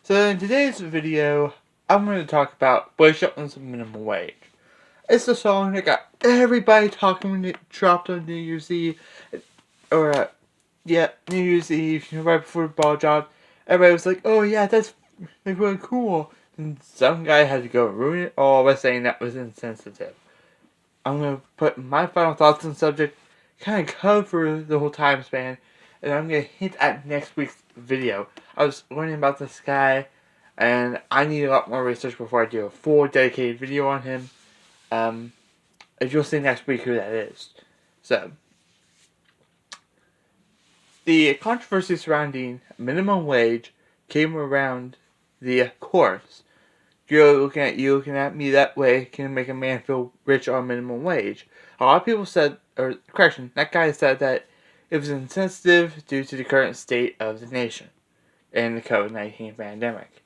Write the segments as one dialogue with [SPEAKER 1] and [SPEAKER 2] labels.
[SPEAKER 1] So in today's video, I'm going to talk about Blake Shelton's Minimum Wage. It's the song that got everybody talking when it dropped on New Year's Eve. New Year's Eve, right before the ball dropped. Everybody was like, oh yeah, that's like really cool. And some guy had to go ruin it all by saying that was insensitive. I'm going to put my final thoughts on the subject, kind of cover the whole time span, and I'm going to hint at next week's video. I was learning about this guy, and I need a lot more research before I do a full dedicated video on him. As you'll see next week who that is. So, the controversy surrounding minimum wage came around the course. You're looking at me that way can make a man feel rich on minimum wage. A lot of people said, or correction, that guy said that it was insensitive due to the current state of the nation and the COVID-19 pandemic.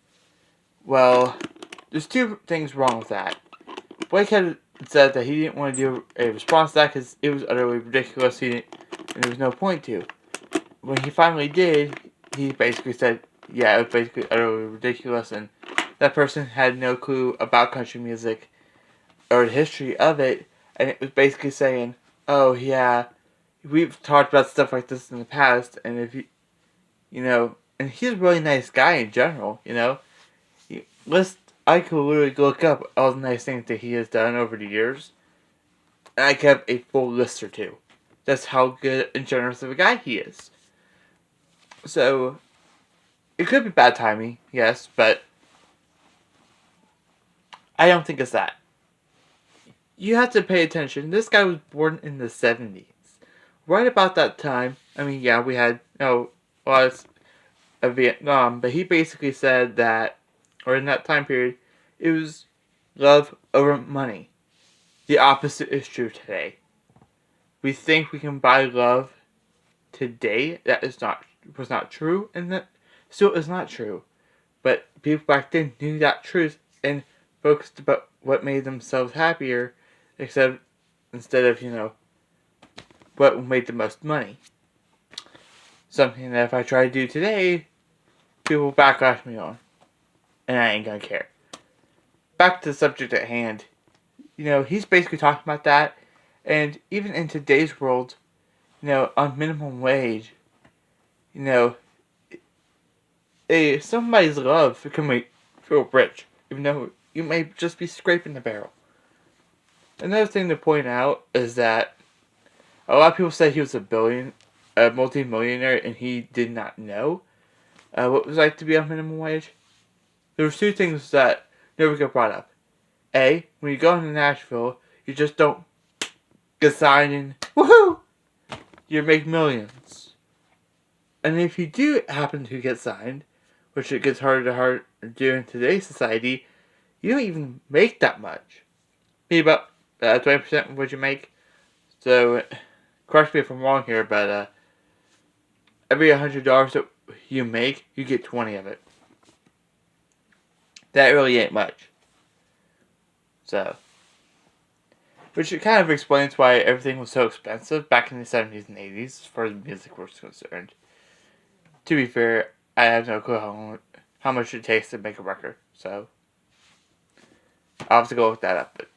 [SPEAKER 1] Well, there's two things wrong with that. Blake had said that he didn't want to do a response to that because it was utterly ridiculous. And there was no point to. When he finally did, he basically said, yeah, it was basically utterly ridiculous, and that person had no clue about country music or the history of it, and it was basically saying, oh yeah, we've talked about stuff like this in the past, and if and he's a really nice guy in general, I could literally look up all the nice things that he has done over the years, and I could have a full list or two. That's how good and generous of a guy he is. So, it could be bad timing, yes, but I don't think it's that. You have to pay attention. This guy was born in the 70s. Right about that time, I mean, yeah, we had, lots of Vietnam, but he basically said that, or in that time period, it was love over money. The opposite is true today. We think we can buy love today. That was not true, and that still is not true. But people back then knew that truth and focused about what made themselves happier, instead of what made the most money. Something that if I try to do today, people backlash me on, and I ain't gonna care. Back to the subject at hand. He's basically talking about that, and even in today's world, on minimum wage, somebody's love can make you feel rich, even though you may just be scraping the barrel. Another thing to point out is that a lot of people said he was a multi-millionaire, and he did not know what it was like to be on minimum wage. There were two things that never get brought up. A, when you go into Nashville, you just don't get signed and woohoo! You make millions. And if you do happen to get signed, which it gets harder to do in today's society, you don't even make that much. Maybe about 20% of what you make. So, correct me if I'm wrong here, but every $100 that you make, you get 20 of it. That really ain't much. So, which kind of explains why everything was so expensive back in the 70s and 80s, as far as music was concerned. To be fair, I have no clue how much it takes to make a record, so I'll have to go look that up, but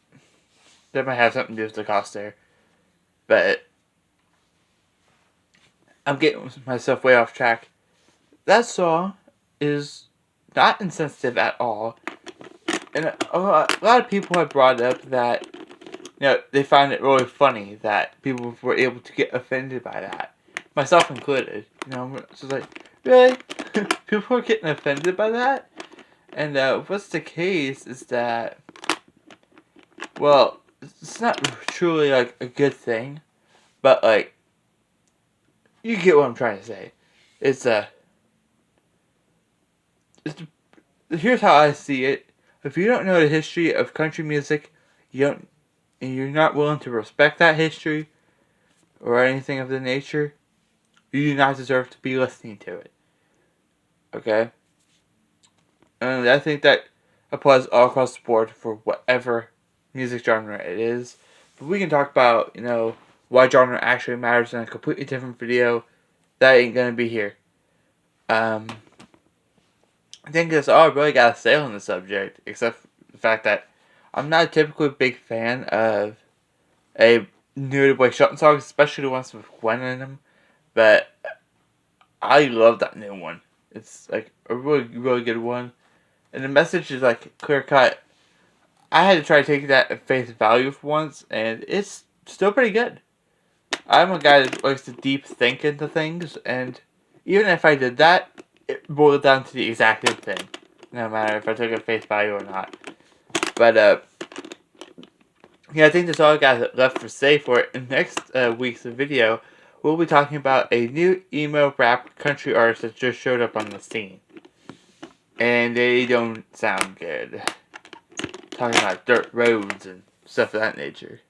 [SPEAKER 1] that might have something to do with the cost there. But I'm getting myself way off track. That song is not insensitive at all, and a lot of people have brought up that they find it really funny that people were able to get offended by that, myself included. It's just like, really? People are getting offended by that? And what's the case is that, well, it's not truly like a good thing, but like, you get what I'm trying to say. Here's how I see it. If you don't know the history of country music, and you're not willing to respect that history or anything of the nature, you do not deserve to be listening to it. Okay? And I think that applies all across the board for whatever music genre it is. But we can talk about, why genre actually matters in a completely different video. That ain't gonna be here. I think that's all I really gotta say on the subject, except for the fact that I'm not a typically big fan of a new Blake Shelton song, especially the ones with Gwen in them. But I love that new one. It's like a really, really good one. And the message is like clear cut. I had to try to take that at face value for once, and it's still pretty good. I'm a guy that likes to deep think into things, and even if I did that, it boiled down to the exact same thing. No matter if I took it at face value or not. But, yeah, I think that's all I got left for say for it. In next week's video, we'll be talking about a new emo rap country artist that just showed up on the scene. And they don't sound good. Talking about dirt roads and stuff of that nature.